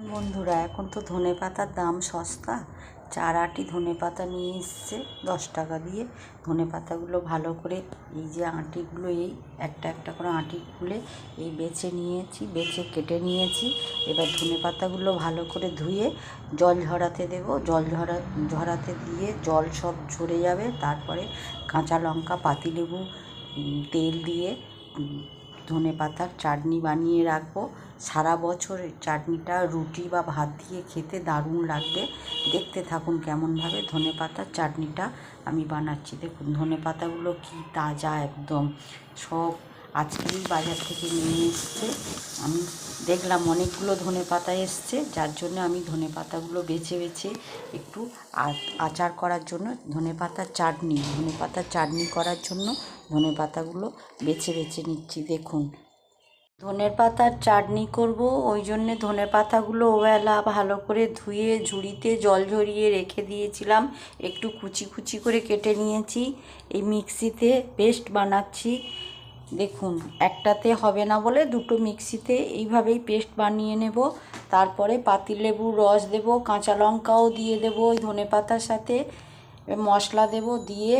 বন্ধুরা, এখন তো ধনেপাতার দাম সস্তা। 4 আঁটি ধনেপাতা নিয়ে এসছে 10 টাকা দিয়ে। ধনেপাতাগুলো ভালো করে এই যে আঁটিগুলো, এই একটা একটা করে আঁটি খুলে এই বেছে নিয়েছি, বেছে কেটে নিয়েছি। এবার ধনেপাতাগুলো ভালো করে ধুয়ে জল ঝরাতে দেবো। জল ঝরাতে দিয়ে জল সব ঝরে যাবে। তারপরে কাঁচা লঙ্কা, পাতিলেবু, তেল দিয়ে ধনেপাতার চাটনি বানিয়ে রাখবো। সারা বছর চাটনিটা রুটি বা ভাত দিয়ে খেতে দারুণ লাগবে। দেখতে থাকুন কেমনভাবে ধনেপাতার চাটনিটা আমি বানাচ্ছি। দেখুন ধনেপাতাগুলো কি তাজা, একদম সব আজকেই বাজার থেকে নিয়ে এসছে। আমি দেখলাম অনেকগুলো ধনেপাতা এসছে, যার জন্য আমি ধনেপাতাগুলো বেছে বেছে একটু আচার করার জন্য ধনেপাতার চাটনি করার জন্য ধনেপাতাগুলো বেছে বেছে নিচ্ছি। দেখুন ধনেপাতার চাটনি করব, ওই জন্যে ধনেপাতাগুলো ওবেলা ভালো করে ধুয়ে ঝুড়িতে জল ঝরিয়ে রেখে দিয়েছিলাম। একটু কুচি কুচি করে কেটে নিয়েছি। এই মিক্সিতে পেস্ট বানাচ্ছি। দেখুন একটাতে হবে না বলে দুটো মিক্সিতে এইভাবেই পেস্ট বানিয়ে নেব। তারপরে পাতিলেবুর রস দেব, কাঁচা লঙ্কাও দিয়ে দেব ওই ধনেপাতার সাথে, মশলা দেব। দিয়ে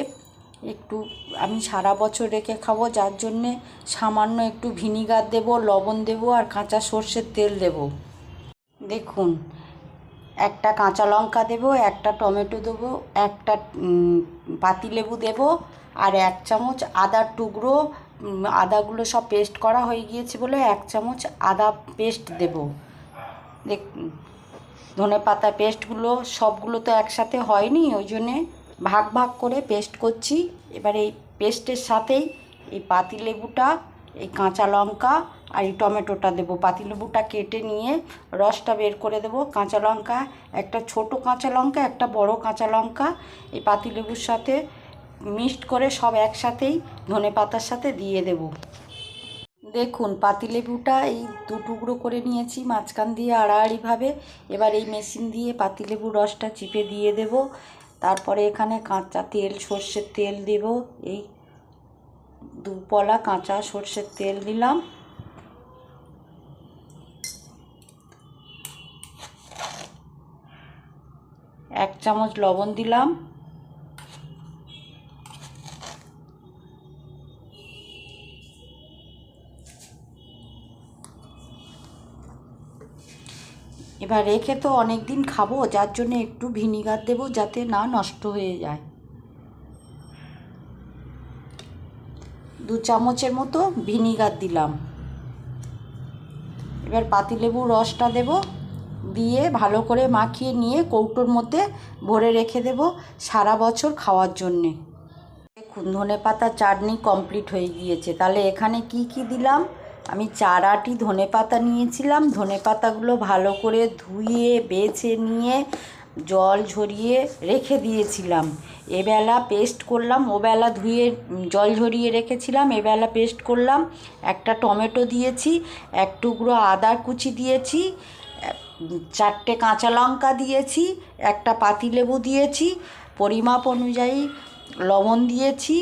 একটু আমি সারা বছর রেখে খাবো, যার জন্যে সামান্য একটু ভিনিগার দেব, লবণ দেব আর কাঁচা সর্ষের তেল দেব। দেখুন একটা কাঁচা লঙ্কা দেব, একটা টমেটো দেবো, একটা পাতিলেবু দেব আর 1 চামচ আদার টুকরো। আদাগুলো সব পেস্ট করা হয়ে গিয়েছে বলে 1 চামচ আদা পেস্ট দেব। দেখুন ধনেপাতা পেস্টগুলো সবগুলো তো একসাথে হয়নি, ওই জন্যে ভাগ ভাগ করে পেস্ট করছি। এবার এই পেস্টের সাথেই এই পাতিলেবুটা, এই কাঁচা লঙ্কা আর এই টমেটোটা দেবো। পাতিলেবুটা কেটে নিয়ে রসটা বের করে দেবো। কাঁচা লঙ্কা, একটা ছোট কাঁচা লঙ্কা, একটা বড় কাঁচা লঙ্কা এই পাতিলেবুর সাথে মিক্সড করে সব একসাথেই ধনেপাতার সাথে দিয়ে দেব। দেখুন পাতিলেবুটা এই 2 টুকরো করে নিয়েছি মাঝখান দিয়ে আড়াআড়িভাবে। এবার এই মেশিন দিয়ে পাতিলেবুর রসটা চিপে দিয়ে দেব। তারপরে এখানে কাঁচা তেল, সর্ষের তেল দেব। এই 2 পলা কাঁচা সর্ষের তেল দিলাম। এক চামচ লবণ দিলাম। এবার রেখে তো অনেক দিন খাবো, যার জন্য একটু ভিনিগার দেব যাতে না নষ্ট হয়ে যায়। 2 চামচের মতো ভিনিগার দিলাম। এবার পাতিলেবুর রসটা দেব, দিয়ে ভালো করে মাখিয়ে নিয়ে কৌটোর মধ্যে ভরে রেখে দেব সারা বছর খাওয়ার জন্যে। দেখুন ধনেপাতার চাটনি কমপ্লিট হয়ে গিয়েছে। তাহলে এখানে কি কি দিলাম? আমি 4 আঁটি ধনেপাতা নিয়েছিলাম। ধনেপাতাগুলো ভালো করে ধুয়ে বেছে নিয়ে জল ঝরিয়ে রেখে দিয়েছিলাম। এবেলা পেস্ট করলাম, ওবেলা ধুয়ে জল ঝরিয়ে রেখেছিলাম, এবেলা পেস্ট করলাম। একটা টমেটো দিয়েছি, 1 টুকরো আদার কুচি দিয়েছি, 4টে কাঁচা লঙ্কা দিয়েছি, একটা পাতিলেবু দিয়েছি, পরিমাপ অনুযায়ী লবণ দিয়েছি,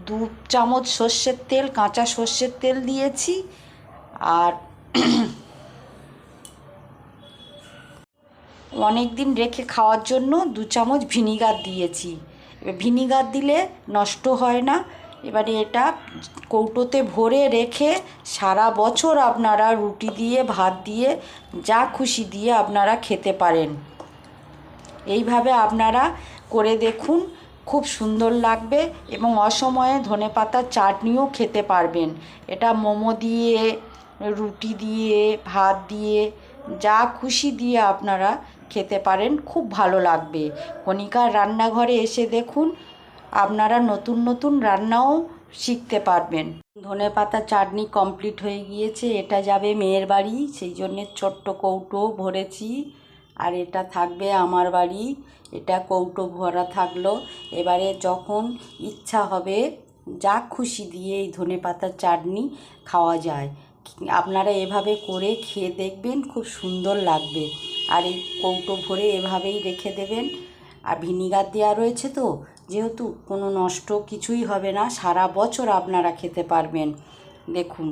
2 চামচ সর্ষের তেল, কাঁচা সর্ষের তেল দিয়েছি আর অনেক দিন রেখে খাওয়ার জন্য 2 চামচ ভিনিগার দিয়েছি। এবার ভিনিগার দিলে নষ্ট হয় না। এবারে এটা কৌটোতে ভরে রেখে সারা বছর আপনারা রুটি দিয়ে, ভাত দিয়ে, যা খুশি দিয়ে আপনারা খেতে পারেন। এইভাবে আপনারা করে দেখুন, খুব সুন্দর লাগবে এবং অসময়ে ধনেপাতার চাটনিও খেতে পারবেন। এটা মোমো দিয়ে, রুটি দিয়ে, ভাত দিয়ে, যা খুশি দিয়ে আপনারা খেতে পারেন, খুব ভালো লাগবে। কণিকার রান্নাঘরে এসে দেখুন, আপনারা নতুন নতুন রান্নাও শিখতে পারবেন। ধনেপাতা চাটনি কমপ্লিট হয়ে গিয়েছে। এটা যাবে মেয়ের বাড়ি, সেই জন্যে ছোট্ট কৌটো ভরেছি। আর এটা থাকবে আমার বাড়ি, এটা কৌটো ভরা থাকলো। এবারে যখন ইচ্ছা হবে যা খুশি দিয়ে এই ধনেপাতার চাটনি খাওয়া যায়। আপনারা এভাবে করে খেয়ে দেখবেন, খুব সুন্দর লাগবে। আর এই কৌটো ভরে এভাবেই রেখে দেবেন। আর ভিনিগার দেওয়া রয়েছে তো, যেহেতু কোনো নষ্ট কিছুই হবে না, সারা বছর আপনারা খেতে পারবেন। দেখুন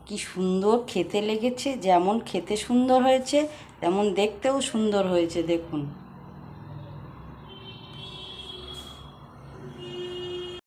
কি সুন্দর খেতে লেগেছে, যেমন খেতে সুন্দর হয়েছে তেমন দেখতেও সুন্দর হয়েছে দেখুন।